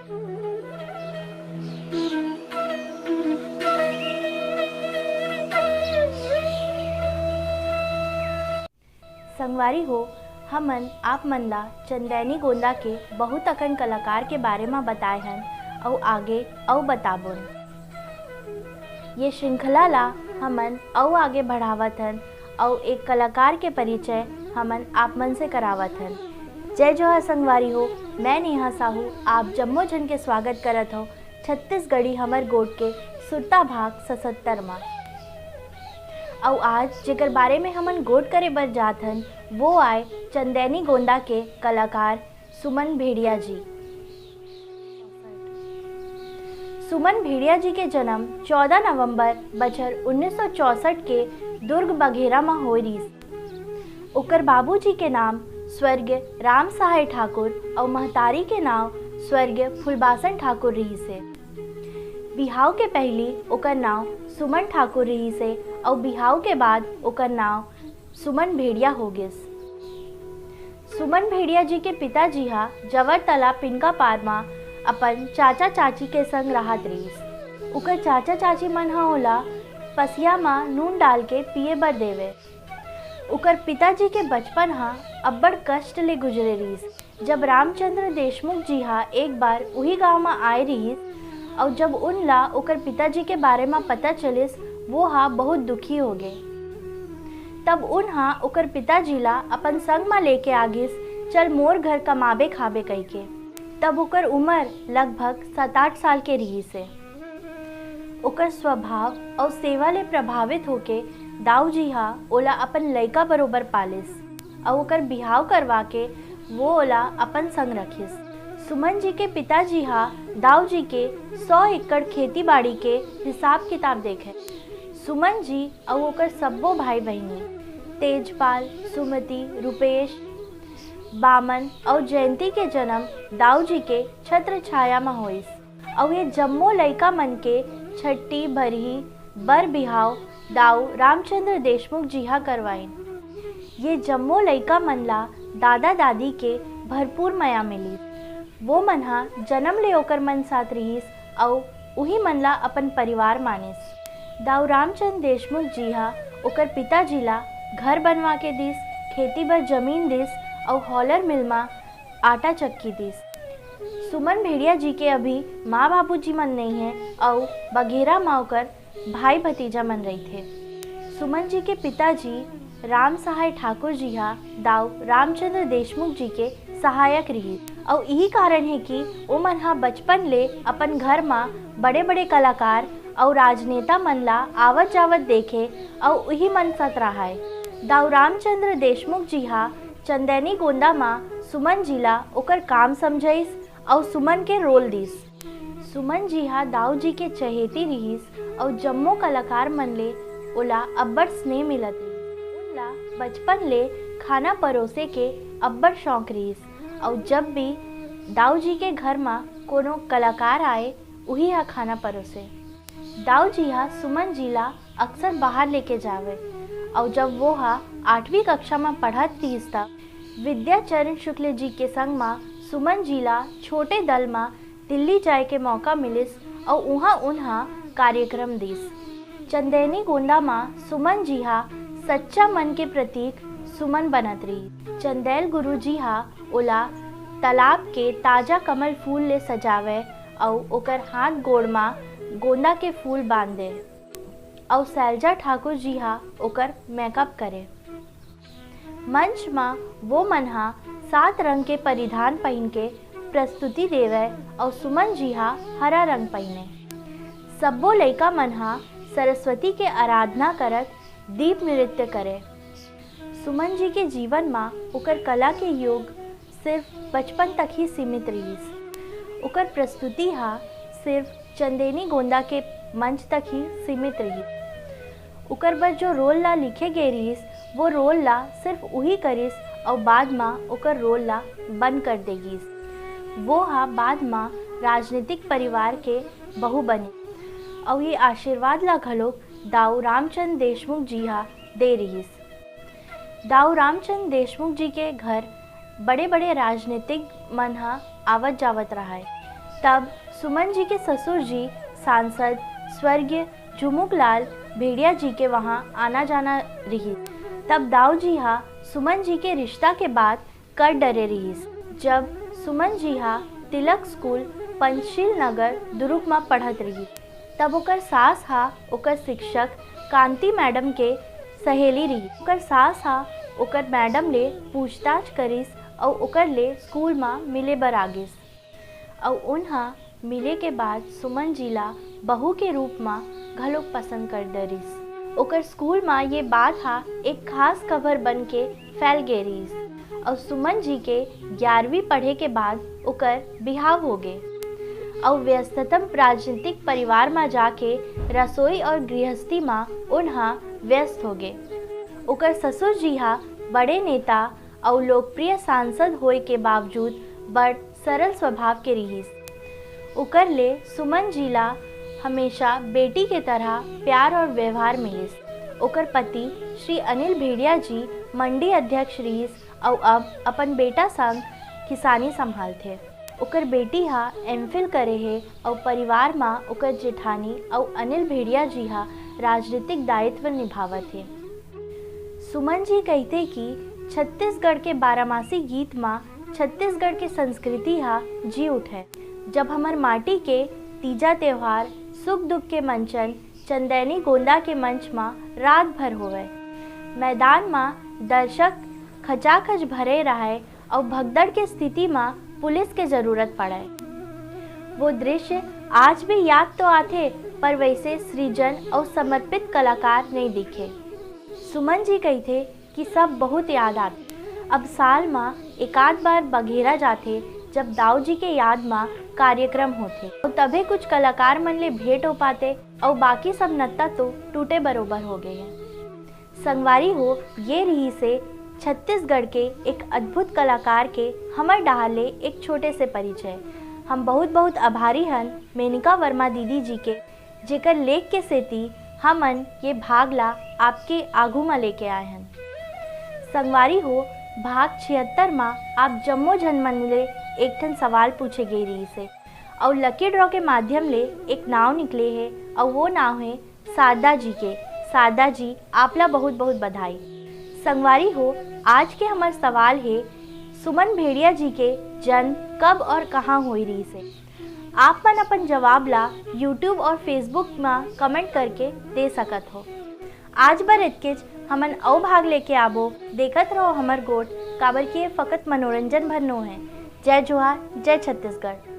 संगवारी हो, हमन आप मन ला चंदैनी गोंदा के बहुत अकन कलाकार के बारे में बताए हन और आगे और बताबोन। ये श्रृंखला ला हमन और आगे बढ़ावत हन और एक कलाकार के परिचय हमन आप मन से करावत हन। जय जोहार संगवारी हो, मैं नेहा साहू आप जम्मो जन के स्वागत करत हो छत्तीसगढ़ी हमर गोट के सुरता भाग 77 में। और आज जेकर बारे में हमन गोट करे बर जात हन वो आए चंदैनी गोंदा के कलाकार सुमन भेड़िया जी। सुमन भेड़िया जी के जन्म 14 नवंबर बछर 1964 के दुर्ग बघेरा में होय रहीस। ओकर बाबूजी के नाम स्वर्गीय राम सहाय ठाकुर और महतारी के नाम स्वर्गीय फुलबासन ठाकुर रही से। बिहाव के पहली ओकर नाम सुमन ठाकुर रही से और बिहाव के बाद ओकर नाम सुमन भेड़िया हो गिस। सुमन भेड़िया जी के पिताजी हा जवर तालाब पिनका पार मा अपन चाचा चाची के संग रहत रहीस। ओकर चाचा चाची मन हा ओला पसिया मा नून डाल के पिए बर देवे। ओकर पिताजी के बचपन हा अब्बड़ कष्ट ले गुजरे रहीस। जब रामचंद्र देशमुख जी हा एक बार उही गांव में आए रहीस और जब उनला ओकर पिताजी के बारे में पता चलिस वो हा बहुत दुखी हो गए। तब उनहा ओकर पिताजी ला अपन संग में लेके आगिस, चल मोर घर कमाबे खाबे कई के। तब ओकर उम्र लगभग 7-8 साल के रही से। ओकर स्वभाव और सेवा ले प्रभावित होके दाऊ जी हा ओला अपन लइका बरोबर पालिस और ओकर बिहाव करवा के वो ओला अपन संग रखिस। सुमन जी के पिताजी हा दाऊ जी के 100 एकड़ खेती बाड़ी के हिसाब किताब देखे। सुमन जी और ओकर सब्बो भाई बहनी तेजपाल, सुमति, रुपेश, बामन और जयंती के जन्म दाऊ जी के छत्र छाया में होइस और ये जम्मो लइका मन के छट्टी भरही बर बिहाव दाऊ रामचंद्र देशमुख जी हा करवाइन। ये जम्मो लइका मन ला दादा दादी के भरपूर माया मिली। वो मन हा जन्म ले ओकर मन साथ रहीस और उही मन ला अपन परिवार मानिस। दाऊ रामचंद्र देशमुख जी हा ओकर पिताजी ला घर बनवा के दिस, खेती बर जमीन दिस और हॉलर मिल में आटा चक्की दिस। सुमन भेड़िया जी के अभी माँ बाबूजी मन नहीं है और बघेरा माँ ओकर भाई भतीजा मन रही थे। सुमन जी के पिताजी राम सहाय ठाकुर जी हा दाऊ रामचंद्र देशमुख जी के सहायक रही और यही कारण है कि वो मन हा बचपन ले अपन घर में बड़े बड़े कलाकार और राजनेता मन ला आवत जावत देखे और वही मन सत रहा है। दाऊ रामचंद्र देशमुख जी हा चंदैनी गोंदा में सुमन जी ला ओकर काम समझाइस और सुमन के रोल दिस। सुमन जी हा दाऊ जी के चहेती रहीस और जम्मो कलाकार मन ले ओला अब्बड़ स्नेह मिलत रहीस। उनला बचपन ले खाना परोसे के अब्बड़ शौक रहीस और जब भी दाऊ जी के घर में कोनो कलाकार आए वही हा खाना परोसे। दाऊ जी हा सुमन जी ला अक्सर बाहर लेके जावे और जब वो हा 8वीं कक्षा में पढ़त रहीस तब विद्याचरण शुक्ल जी के संग में सुमन जी ला छोटे दल में दिल्ली जाए के मौका मिलिस और वहाँ उन्हा कार्यक्रम दिस। चंदैनी गोंदा में सुमन जी हा सच्चा मन के प्रतीक सुमन बनत रही। चंदैल गुरु जी हा ओला तालाब के ताजा कमल फूल ले सजावे और ओकर हाथ गोड़ में गोंदा के फूल बांध दे और सैलजा ठाकुर जी हा ओकर मेकअप करे। मंच में वो मन हा 7 रंग के परिधान पहन के प्रस्तुति देवे और सुमन जी हा हरा रंग पहने। सब्बो लइका मन हा सरस्वती के आराधना करत दीप नृत्य करे। सुमन जी के जीवन में ओकर कला के योग सिर्फ बचपन तक ही सीमित रहीस। ओकर प्रस्तुति हा सिर्फ चंदैनी गोंदा के मंच तक ही सीमित रही। ओकर बर जो रोल ला लिखे गए रहीस वो रोल ला सिर्फ वही करिस और बाद में ओकर रोल ला बंद कर देगिस। वो हा बाद में राजनीतिक परिवार के बहू बनी और ये आशीर्वाद ला घलो दाऊ रामचंद्र देशमुख जी हा दे रहीस। दाऊ रामचंद्र देशमुख जी के घर बड़े बड़े राजनीतिक मन हा आवत जावत रहा है। तब सुमन जी के ससुर जी सांसद स्वर्गीय झुमुकलाल भेड़िया जी के वहाँ आना जाना रही। तब दाऊ जी हा सुमन जी के रिश्ता के बाद कर डरे रहीस। जब सुमन जी हा तिलक स्कूल पंचशील नगर दुर्ग में पढ़त रही, तब ओकर सास हा ओकर शिक्षक कांति मैडम के सहेली रही। ओकर सास हा ओकर मैडम ले पूछताछ करिस और ओकर ले स्कूल में मिले बर आगिस। और उन्हा मिले के बाद सुमन जी ला बहू के रूप में घलोक पसंद कर डरिस। ओकर स्कूल में ये बात हा एक खास खबर बन के फैल गए रहीस और सुमन जी के 11वीं पढ़े के बाद ओकर बिहाव हो गए और व्यस्ततम राजनीतिक परिवार में जाके रसोई और गृहस्थी में उन्हा व्यस्त हो गए। ओकर ससुर जी हा बड़े नेता और लोकप्रिय सांसद होए के बावजूद बड़ सरल स्वभाव के रहीस। ओकर ले सुमन जी ला हमेशा बेटी के तरह प्यार और व्यवहार मिलिस। ओकर पति श्री अनिल भेड़िया जी मंडी अध्यक्ष रहीस और अब अपन बेटा संग किसानी संभालथे। ओकर बेटी हा एमफिल करे है और परिवार में ओकर जेठानी और अनिल भेड़िया जी हा राजनीतिक दायित्व निभावत है। सुमन जी कहते कि छत्तीसगढ़ के बारामासी गीत में छत्तीसगढ़ के संस्कृति हा जी उठे। जब हमार माटी के तीजा त्योहार सुख दुख के मंचन चंदैनी गोंदा के मंच में रात भर होवे, मैदान में दर्शक खचाखच भरे रहे और भगदड़ के स्थिति में पुलिस के जरूरत पड़े। वो दृश्य आज भी याद तो आते, पर वैसे सृजन और समर्पित कलाकार नहीं दिखे। सुमन जी कहते कि सब बहुत याद आते। अब साल में एकाध बार बघेरा जाते जब दाऊ जी के याद में कार्यक्रम होते और तभी कुछ कलाकार मन ले भेंट हो पाते और बाकी सब नत्ता तो टूटे बरोबर हो गए हैं। संगवारी हो ये रही से छत्तीसगढ़ के एक अद्भुत कलाकार के हमर डाले एक छोटे से परिचय। हम बहुत बहुत आभारी हन मेनिका वर्मा दीदी जी के, जेकर लेख के सेती हमन ये भाग ला आपके आगू में लेके आए हैं। संगवारी हो भाग 76 में आप जम्मो झन मन ले एक ठन सवाल पूछे गए रही से और लकी ड्रॉ के माध्यम ले एक नाव निकले है और वो नाव है शारदा जी के। शारदा जी आपला बहुत बहुत बधाई। संगवारी हो आज के हमार सवाल है सुमन भेड़िया जी के जन्म कब और कहाँ हुई रही से। आप मन अपन जवाब ला यूट्यूब और फेसबुक में कमेंट करके दे सकत हो। आज बर इतकेच हमन अउ भाग लेके आबो। देखत रहो हमर गोट, काबर की ये फकत मनोरंजन भर नो है। जय जोहार, जय छत्तीसगढ़।